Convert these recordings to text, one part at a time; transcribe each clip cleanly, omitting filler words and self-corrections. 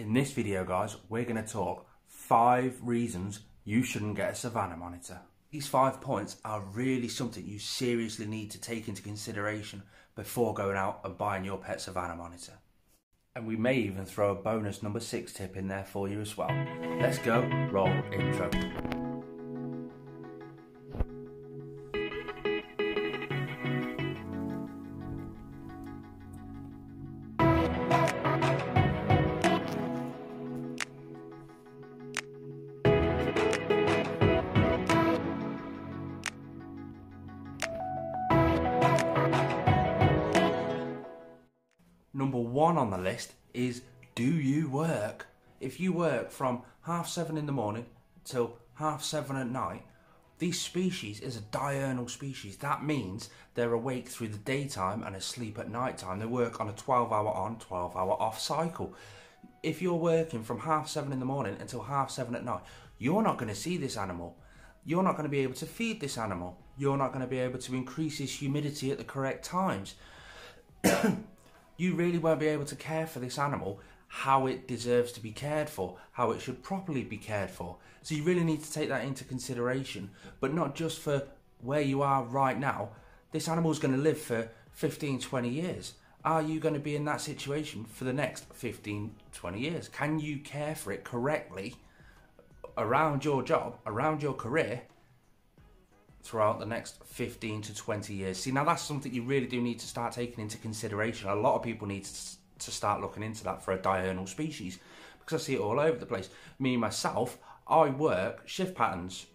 In this video, guys, we're going to talk 5 reasons you shouldn't get a Savannah monitor. These 5 points are really something you seriously need to take into consideration before going out and buying your pet Savannah monitor. And we may even throw a bonus number 6 tip in there for you as well. Let's go, roll intro. Number 1 on the list is, do you work? If you work from 7:30 in the morning till 7:30 at night, this species is a diurnal species. That means they're awake through the daytime and asleep at night time. They work on a 12-hour on, 12-hour off cycle. If you're working from 7:30 in the morning until 7:30 at night, you're not going to see this animal. You're not going to be able to feed this animal. You're not going to be able to increase his humidity at the correct times. You really won't be able to care for this animal how it deserves to be cared for, how it should properly be cared for. So you really need to take that into consideration, but not just for where you are right now. This animal is going to live for 15, 20 years. Are you going to be in that situation for the next 15, 20 years? Can you care for it correctly around your job, around your career, throughout the next 15 to 20 years? See, now that's something you really do need to start taking into consideration. A lot of people need to start looking into that for a diurnal species, because I see it all over the place. Me, myself, I work shift patterns.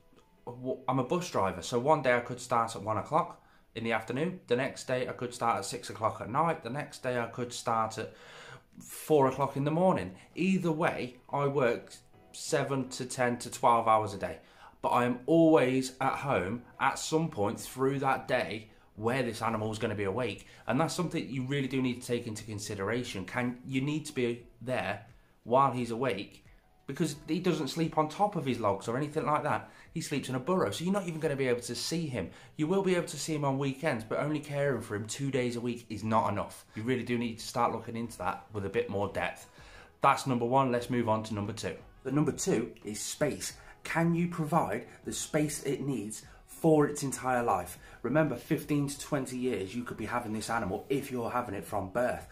I'm a bus driver, so one day I could start at 1 o'clock in the afternoon, the next day I could start at 6 o'clock at night, the next day I could start at 4 o'clock in the morning. Either way, I work 7 to 10 to 12 hours a day. But I am always at home at some point through that day where this animal is going to be awake. And that's something you really do need to take into consideration. You need to be there while he's awake, because he doesn't sleep on top of his logs or anything like that. He sleeps in a burrow, so you're not even going to be able to see him. You will be able to see him on weekends, but only caring for him 2 days a week is not enough. You really do need to start looking into that with a bit more depth. That's number 1. Let's move on to number 2. The number 2 is space. Can you provide the space it needs for its entire life? Remember, 15 to 20 years you could be having this animal if you're having it from birth.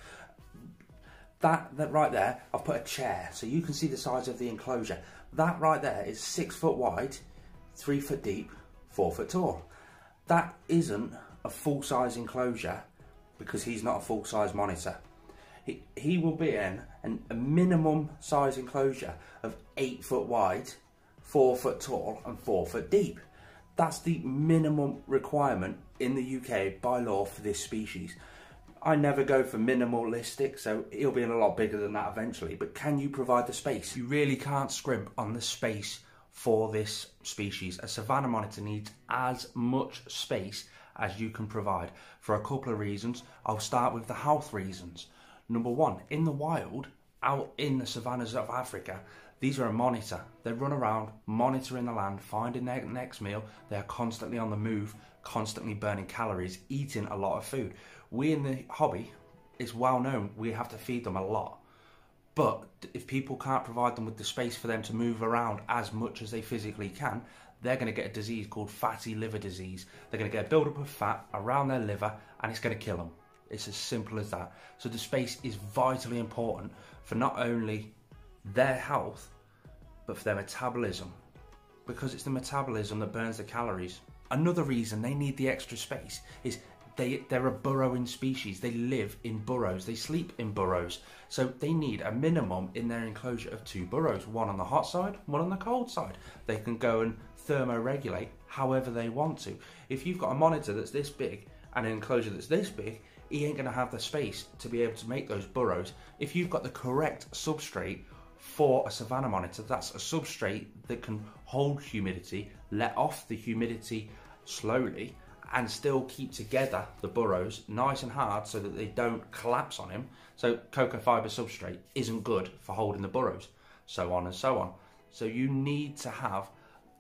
That right there, I've put a chair so you can see the size of the enclosure. That right there is 6 foot wide, 3 foot deep, 4 foot tall. That isn't a full-size enclosure because he's not a full-size monitor. He will be in a minimum size enclosure of 8 foot wide, 4 foot tall and 4 foot deep. That's the minimum requirement in the UK by law for this species. I never go for minimalistic, so he'll be in a lot bigger than that eventually, but can you provide the space? You really can't scrimp on the space for this species. A Savannah monitor needs as much space as you can provide for a couple of reasons. I'll start with the health reasons. Number 1, in the wild, out in the savannas of Africa, these are a monitor. They run around monitoring the land, finding their next meal. They're constantly on the move, constantly burning calories, eating a lot of food. We in the hobby, it's well known, we have to feed them a lot. But if people can't provide them with the space for them to move around as much as they physically can, they're going to get a disease called fatty liver disease. They're going to get a buildup of fat around their liver and it's going to kill them. It's as simple as that. So the space is vitally important for not only their health, but for their metabolism, because it's the metabolism that burns the calories. Another reason they need the extra space is they're a burrowing species. They live in burrows, they sleep in burrows, so they need a minimum in their enclosure of 2 burrows, one on the hot side, one on the cold side. They can go and thermoregulate however they want to. If you've got a monitor that's this big and an enclosure that's this big, he ain't going to have the space to be able to make those burrows. If you've got the correct substrate for a Savannah monitor, that's a substrate that can hold humidity, let off the humidity slowly, and still keep together the burrows nice and hard so that they don't collapse on him. So cocoa fibre substrate isn't good for holding the burrows, so on and so on. So you need to have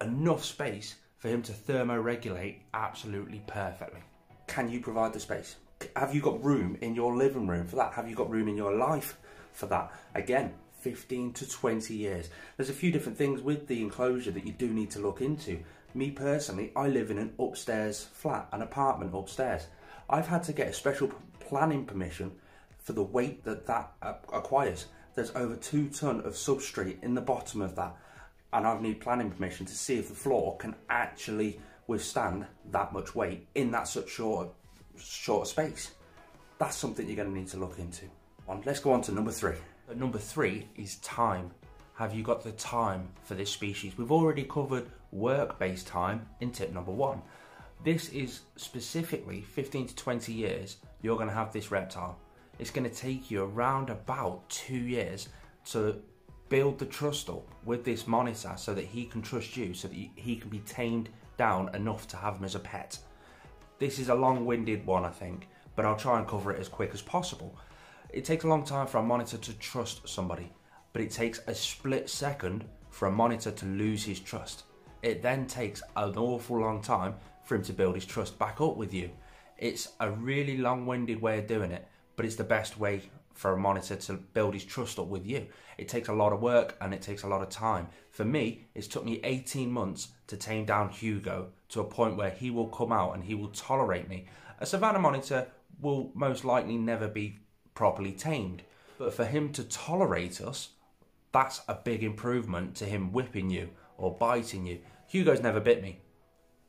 enough space for him to thermoregulate absolutely perfectly. Can you provide the space? Have you got room in your living room for that? Have you got room in your life for that? Again, 15 to 20 years. There's a few different things with the enclosure that you do need to look into. Me personally, I live in an upstairs flat, an apartment upstairs. I've had to get a special planning permission for the weight that acquires. There's over 2 tons of substrate in the bottom of that, and I need planning permission to see if the floor can actually withstand that much weight in that such short space. That's something you're going to need to look into. Let's go on to number 3. Number 3 is time. Have you got the time for this species? We've already covered work-based time in tip number 1. This is specifically 15 to 20 years you're going to have this reptile. It's going to take you around about 2 years to build the trust up with this monitor so that he can trust you, so that he can be tamed down enough to have him as a pet. This is a long-winded one, I think, but I'll try and cover it as quick as possible. It takes a long time for a monitor to trust somebody, but it takes a split second for a monitor to lose his trust. It then takes an awful long time for him to build his trust back up with you. It's a really long-winded way of doing it, but it's the best way for a monitor to build his trust up with you. It takes a lot of work and it takes a lot of time. For me, it's took me 18 months to tame down Hugo to a point where he will come out and he will tolerate me. A Savannah monitor will most likely never be properly tamed, but for him to tolerate us, that's a big improvement to him whipping you or biting you. Hugo's never bit me,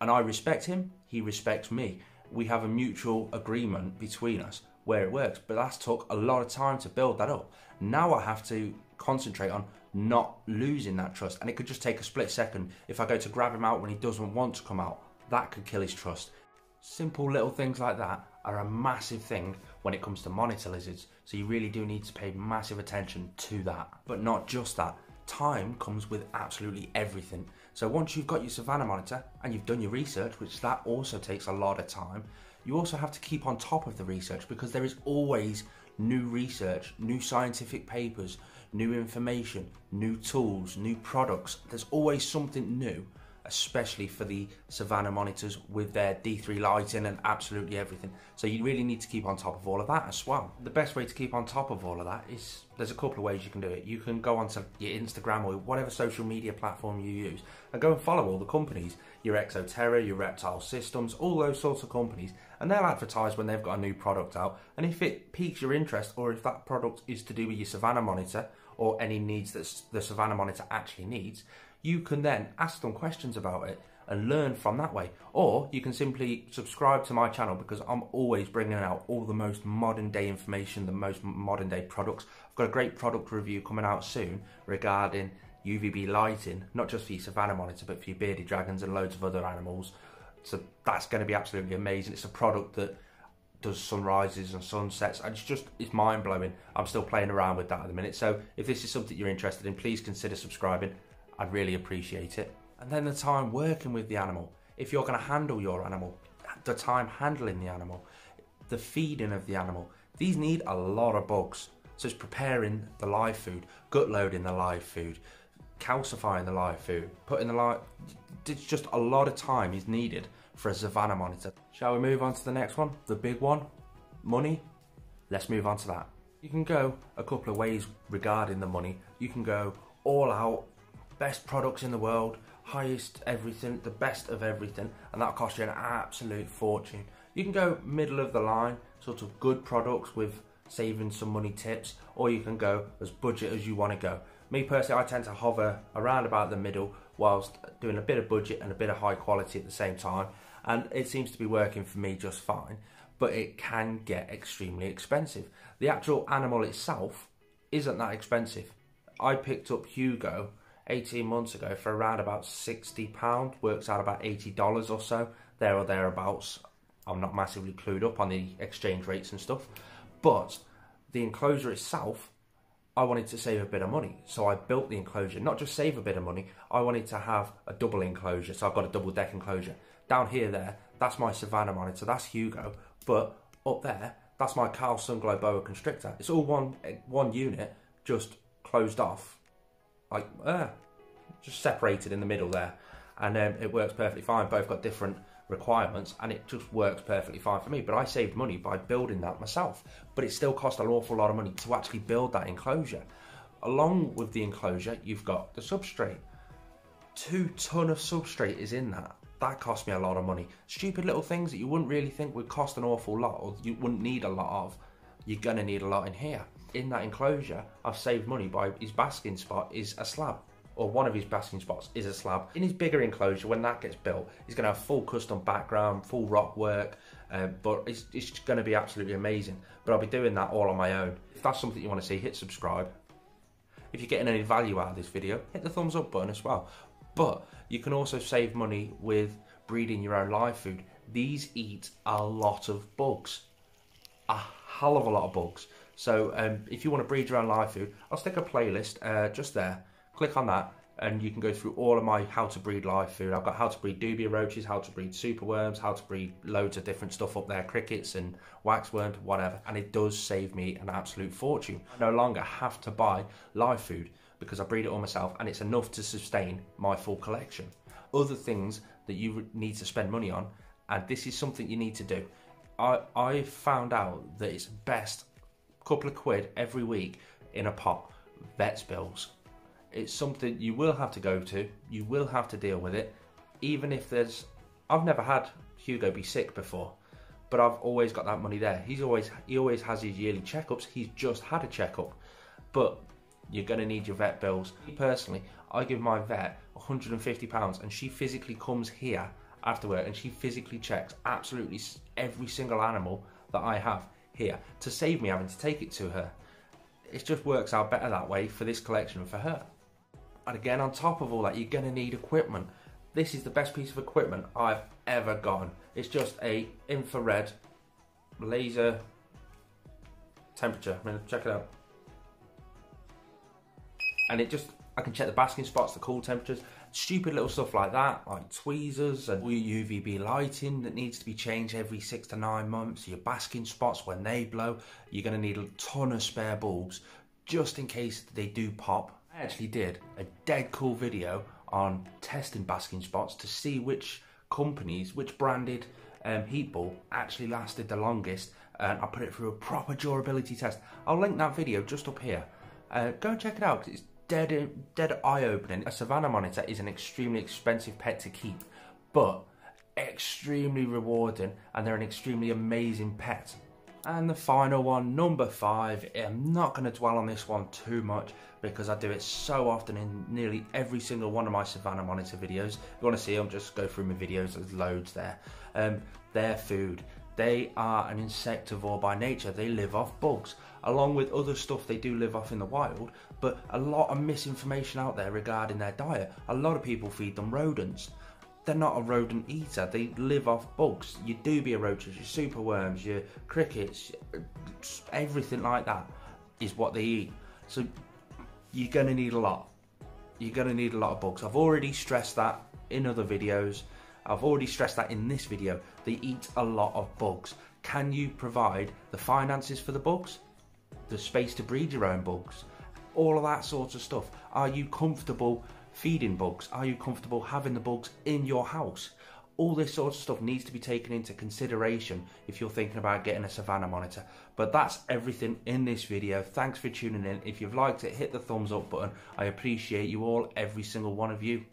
and I respect him, he respects me. We have a mutual agreement between us where it works, but that's took a lot of time to build that up. Now I have to concentrate on not losing that trust, and it could just take a split second. If I go to grab him out when he doesn't want to come out, that could kill his trust. Simple little things like that are a massive thing when it comes to monitor lizards, so you really do need to pay massive attention to that. But not just that, time comes with absolutely everything. So once you've got your Savannah monitor and you've done your research, which that also takes a lot of time, you also have to keep on top of the research, because there is always new research, new scientific papers, new information, new tools, new products. There's always something new, especially for the Savannah monitors with their D3 lighting and absolutely everything. So you really need to keep on top of all of that as well. The best way to keep on top of all of that is, there's a couple of ways you can do it. You can go onto your Instagram or whatever social media platform you use and go and follow all the companies, your Exoterra, your Reptile Systems, all those sorts of companies, and they'll advertise when they've got a new product out. And if it piques your interest, or if that product is to do with your Savannah monitor or any needs that the Savannah monitor actually needs, you can then ask them questions about it and learn from that way. Or you can simply subscribe to my channel, because I'm always bringing out all the most modern day information, the most modern day products. I've got a great product review coming out soon regarding UVB lighting, not just for your Savannah monitor, but for your bearded dragons and loads of other animals. So that's going to be absolutely amazing. It's a product that does sunrises and sunsets, and it's mind-blowing. I'm still playing around with that at the minute. So if this is something you're interested in, please consider subscribing. I'd really appreciate it. And then the time working with the animal. If you're going to handle your animal, the time handling the animal, the feeding of the animal. These need a lot of bugs. So it's preparing the live food, gut loading the live food, calcifying the live food, putting the live... It's just a lot of time is needed for a Savannah monitor. Shall we move on to the next one? The big one? Money? Let's move on to that. You can go a couple of ways regarding the money. You can go all out, best products in the world, highest everything, the best of everything, and that'll cost you an absolute fortune. You can go middle of the line, sort of good products with saving some money tips, or you can go as budget as you want to go. Me personally, I tend to hover around about the middle whilst doing a bit of budget and a bit of high quality at the same time, and it seems to be working for me just fine, but it can get extremely expensive. The actual animal itself isn't that expensive. I picked up Hugo 18 months ago for around about £60, works out about $80 or so, there or thereabouts. I'm not massively clued up on the exchange rates and stuff, but the enclosure itself, I wanted to save a bit of money, so I built the enclosure. Not just save a bit of money, I wanted to have a double enclosure, so I've got a double deck enclosure. Down here, that's my Savannah monitor, that's Hugo, but up there, that's my Carl Sunglow boa constrictor. It's all one unit, just closed off, like just separated in the middle there, and it works perfectly fine. Both got different requirements, and it just works perfectly fine for me. But I saved money by building that myself, but it still cost an awful lot of money to actually build that enclosure. Along with the enclosure, you've got the substrate. 2 ton of substrate is in that. That cost me a lot of money. Stupid little things that you wouldn't really think would cost an awful lot, or you wouldn't need a lot of, you're gonna need a lot in here. In that enclosure, I've saved money by his basking spot is a slab, or one of his basking spots is a slab. In his bigger enclosure, when that gets built, he's gonna have full custom background, full rock work, but it's gonna be absolutely amazing. But I'll be doing that all on my own. If that's something you wanna see, hit subscribe. If you're getting any value out of this video, hit the thumbs up button as well. But you can also save money with breeding your own live food. These eat a lot of bugs, a hell of a lot of bugs. So if you want to breed your own live food, I'll stick a playlist just there. Click on that and you can go through all of my how to breed live food. I've got how to breed dubia roaches, how to breed superworms, how to breed loads of different stuff up there, crickets and waxworms, whatever. And it does save me an absolute fortune. I no longer have to buy live food because I breed it all myself, and it's enough to sustain my full collection. Other things that you need to spend money on, and this is something you need to do. I found out that it's best a couple of quid every week in a pot. Vet's bills. It's something you will have to go to, you will have to deal with it, even if I've never had Hugo be sick before, but I've always got that money there. He always has his yearly checkups. He's just had a checkup, but you're going to need your vet bills. Personally, I give my vet £150 and she physically comes here after work and she physically checks absolutely every single animal that I have here to save me having to take it to her. It just works out better that way for this collection and for her. And again, on top of all that, you're going to need equipment. This is the best piece of equipment I've ever gotten. It's just a infrared laser temperature. I'm going to check it out. And I can check the basking spots, the cool temperatures, stupid little stuff like that, like tweezers and UVB lighting that needs to be changed every 6 to 9 months, your basking spots when they blow. You're going to need a ton of spare bulbs just in case they do pop. I actually did a dead cool video on testing basking spots to see which companies, which branded heat bulb actually lasted the longest, and I put it through a proper durability test. I'll link that video just up here. Go and check it out, because it's dead eye-opening. A Savannah monitor is an extremely expensive pet to keep, but extremely rewarding, and they're an extremely amazing pet. And the final one, number 5, I'm not going to dwell on this one too much because I do it so often in nearly every single one of my Savannah monitor videos. If you want to see them, just go through my videos, there's loads there. Their food. They are an insectivore by nature. They live off bugs. Along with other stuff they do live off in the wild, but a lot of misinformation out there regarding their diet. A lot of people feed them rodents. They're not a rodent eater. They live off bugs. Your dubia roaches, your superworms, your crickets, everything like that is what they eat. So you're going to need a lot. You're going to need a lot of bugs. I've already stressed that in other videos. I've already stressed that in this video. They eat a lot of bugs. Can you provide the finances for the bugs? The space to breed your own bugs? All of that sort of stuff. Are you comfortable feeding bugs? Are you comfortable having the bugs in your house? All this sort of stuff needs to be taken into consideration if you're thinking about getting a Savannah monitor. But that's everything in this video. Thanks for tuning in. If you've liked it, hit the thumbs up button. I appreciate you all, every single one of you.